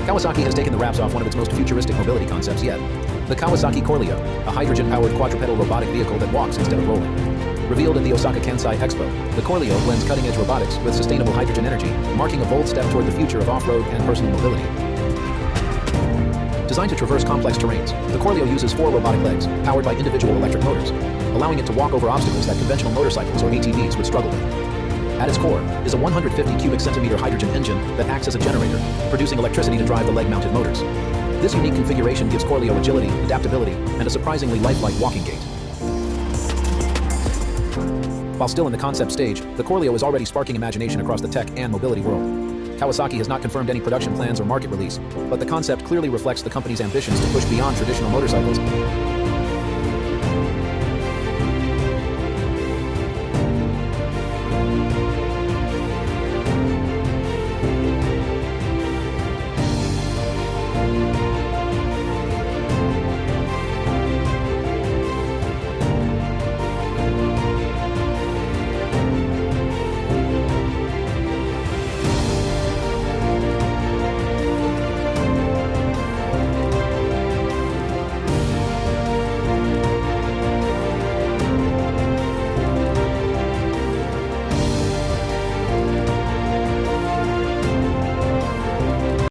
Kawasaki has taken the wraps off one of its most futuristic mobility concepts yet. The Kawasaki CORLEO, a hydrogen-powered quadrupedal robotic vehicle that walks instead of rolling. Revealed at the Osaka Kansai Expo, the CORLEO blends cutting-edge robotics with sustainable hydrogen energy, marking a bold step toward the future of off-road and personal mobility. Designed to traverse complex terrains, the CORLEO uses 4 robotic legs, powered by individual electric motors, allowing it to walk over obstacles that conventional motorcycles or ATVs would struggle with. At its core is a 150 cubic centimeter hydrogen engine that acts as a generator, producing electricity to drive the leg-mounted motors. This unique configuration gives CORLEO agility, adaptability, and a surprisingly lifelike walking gait. While still in the concept stage, the CORLEO is already sparking imagination across the tech and mobility world. Kawasaki has not confirmed any production plans or market release, but the concept clearly reflects the company's ambitions to push beyond traditional motorcycles